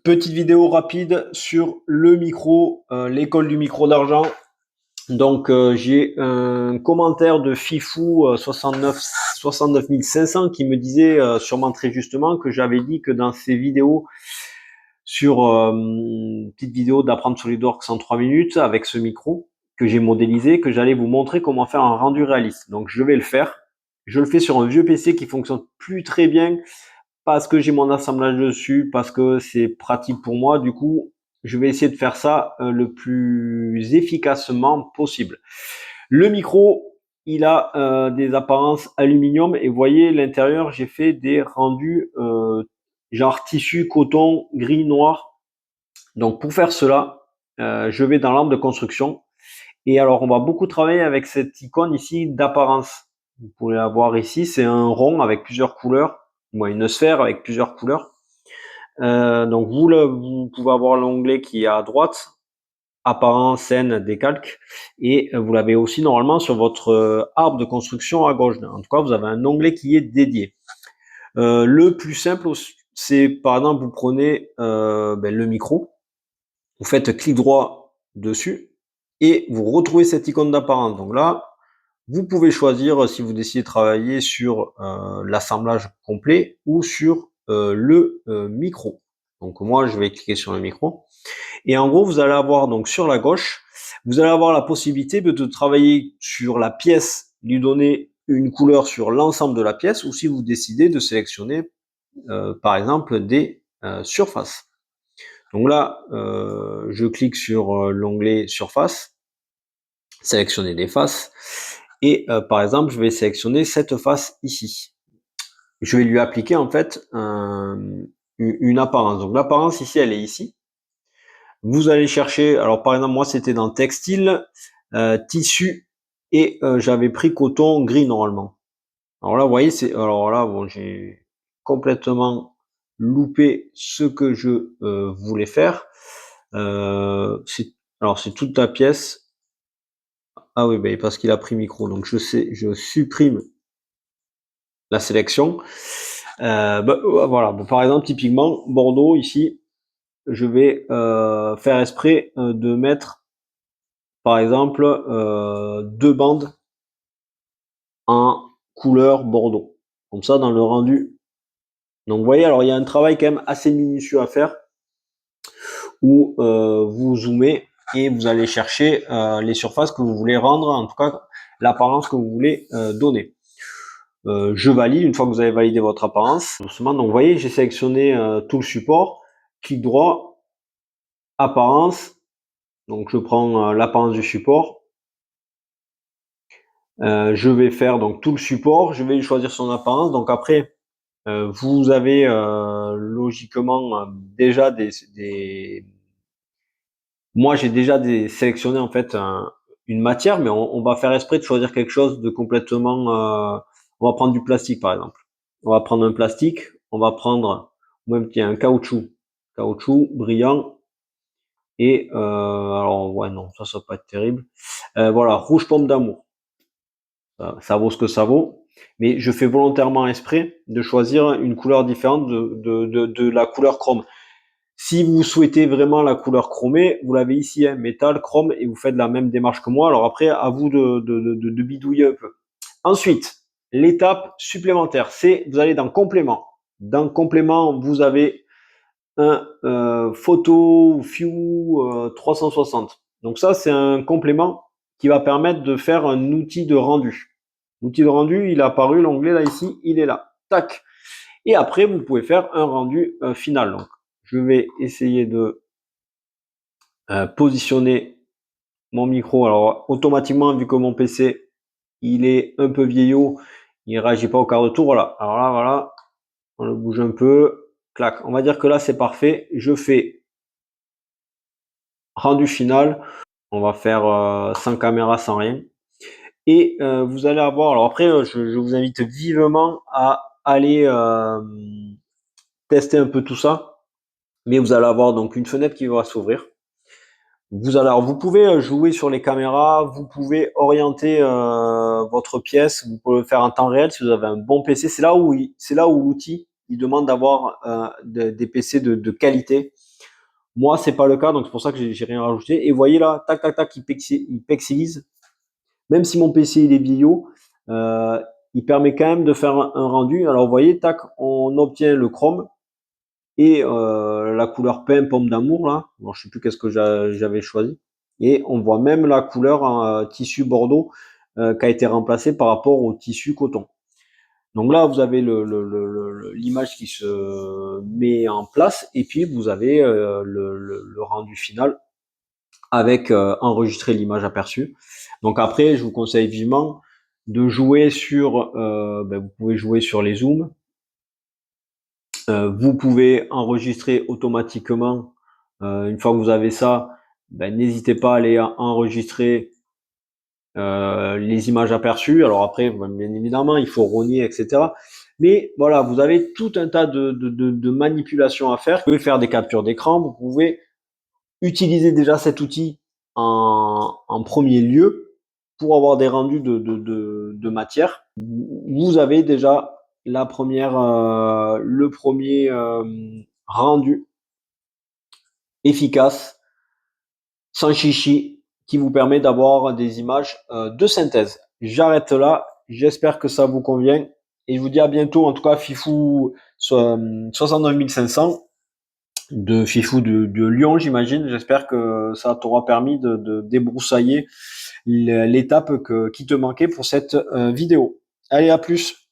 Petite vidéo rapide sur le micro, l'école du micro d'argent. Donc j'ai un commentaire de Fifou 69 500 qui me disait sûrement très justement que j'avais dit que dans ces vidéos sur une petite vidéo d'apprendre SolidWorks en 3 minutes avec ce micro que j'ai modélisé, que j'allais vous montrer comment faire un rendu réaliste. Donc je vais le faire. Je le fais sur un vieux PC qui fonctionne plus très bien parce que j'ai mon assemblage dessus, parce que c'est pratique pour moi. Du coup, je vais essayer de faire ça le plus efficacement possible. Le micro, il a des apparences aluminium et vous voyez l'intérieur, j'ai fait des rendus genre tissu, coton, gris, noir. Donc pour faire cela, je vais dans l'arbre de construction et alors on va beaucoup travailler avec cette icône ici d'apparence. Vous pouvez la voir ici, c'est un rond avec plusieurs couleurs, une sphère avec plusieurs couleurs. Donc vous pouvez avoir l'onglet qui est à droite, apparence, scène, décalque, et vous l'avez aussi normalement sur votre arbre de construction à gauche. En tout cas, vous avez un onglet qui est dédié. Le plus simple, c'est par exemple, vous prenez le micro, vous faites clic droit dessus, et vous retrouvez cette icône d'apparence. Donc là, vous pouvez choisir si vous décidez de travailler sur l'assemblage complet ou sur le micro. Donc moi, je vais cliquer sur le micro. Et en gros, vous allez avoir donc sur la gauche, vous allez avoir la possibilité de travailler sur la pièce, lui donner une couleur sur l'ensemble de la pièce, ou si vous décidez de sélectionner, par exemple, des surfaces. Donc là, je clique sur l'onglet surface, sélectionner des faces, et par exemple, je vais sélectionner cette face ici. Je vais lui appliquer en fait une apparence. Donc l'apparence ici, elle est ici. Vous allez chercher, alors par exemple, moi c'était dans textile, tissu, et j'avais pris coton gris normalement. Alors là, vous voyez, alors là, bon, j'ai complètement loupé ce que je voulais faire. Alors c'est toute la pièce. Ah oui, parce qu'il a pris micro, donc je supprime la sélection. Voilà, par exemple, typiquement, Bordeaux, ici, je vais faire exprès de mettre, par exemple, 2 bandes en couleur Bordeaux. Comme ça, dans le rendu. Donc, vous voyez, alors il y a un travail quand même assez minutieux à faire où vous zoomez et vous allez chercher les surfaces que vous voulez rendre, en tout cas, l'apparence que vous voulez donner. Je valide, une fois que vous avez validé votre apparence, doucement. Donc, vous voyez, j'ai sélectionné tout le support, clic droit, apparence. Donc, je prends l'apparence du support. Je vais faire donc tout le support. Je vais choisir son apparence. Donc après, vous avez logiquement déjà Moi, j'ai déjà sélectionné en fait une matière, mais on va faire exprès de choisir quelque chose de complètement. On va prendre du plastique par exemple. On va prendre un plastique. On va prendre même un caoutchouc brillant. Et alors ouais non, ça va pas être terrible. Voilà, rouge pomme d'amour. Ça vaut ce que ça vaut, mais je fais volontairement exprès de choisir une couleur différente de la couleur chrome. Si vous souhaitez vraiment la couleur chromée, vous l'avez ici, hein, métal, chrome, et vous faites la même démarche que moi. Alors après, à vous de bidouiller un peu. Ensuite, l'étape supplémentaire, c'est vous allez dans complément. Dans complément, vous avez un photo view 360. Donc ça, c'est un complément qui va permettre de faire un outil de rendu. L'outil de rendu, il est apparu, l'onglet là ici, il est là. Tac. Et après, vous pouvez faire un rendu final. Donc, je vais essayer de positionner mon micro. Alors, automatiquement, vu que mon PC, il est un peu vieillot, il ne réagit pas au quart de tour. Voilà. Alors là, voilà, on le bouge un peu. Clac. On va dire que là, c'est parfait. Je fais rendu final. On va faire sans caméra, sans rien. Et vous allez avoir, alors après, je vous invite vivement à aller tester un peu tout ça. Mais vous allez avoir donc une fenêtre qui va s'ouvrir. Vous pouvez jouer sur les caméras, vous pouvez orienter votre pièce, vous pouvez le faire en temps réel si vous avez un bon PC. C'est là où l'outil il demande d'avoir des PC de qualité. Moi, c'est pas le cas, donc c'est pour ça que j'ai rien rajouté. Et vous voyez là, tac, tac, tac, il pixelise. Même si mon PC il est vieillot, euh, il permet quand même de faire un rendu. Alors vous voyez, tac, on obtient le chrome et la couleur pain pomme d'amour là. Alors, je sais plus qu'est-ce que j'avais choisi. Et on voit même la couleur en tissu bordeaux qui a été remplacée par rapport au tissu coton. Donc là, vous avez l'image qui se met en place et puis vous avez le rendu final avec enregistrer l'image aperçue. Donc après, je vous conseille vivement de jouer sur, vous pouvez jouer sur les zooms, vous pouvez enregistrer automatiquement. Une fois que vous avez ça, n'hésitez pas à aller enregistrer les images aperçues. Alors après, bien évidemment, il faut rogner, etc. Mais voilà, vous avez tout un tas de manipulations à faire. Vous pouvez faire des captures d'écran, vous pouvez utiliser déjà cet outil en premier lieu pour avoir des rendus de matière. Vous avez déjà la première, le premier rendu efficace, sans chichi, qui vous permet d'avoir des images de synthèse. J'arrête là, j'espère que ça vous convient et je vous dis à bientôt. En tout cas, Fifou 69500 de Fifou de Lyon, j'imagine. J'espère que ça t'aura permis de débroussailler l'étape qui te manquait pour cette vidéo. Allez, à plus.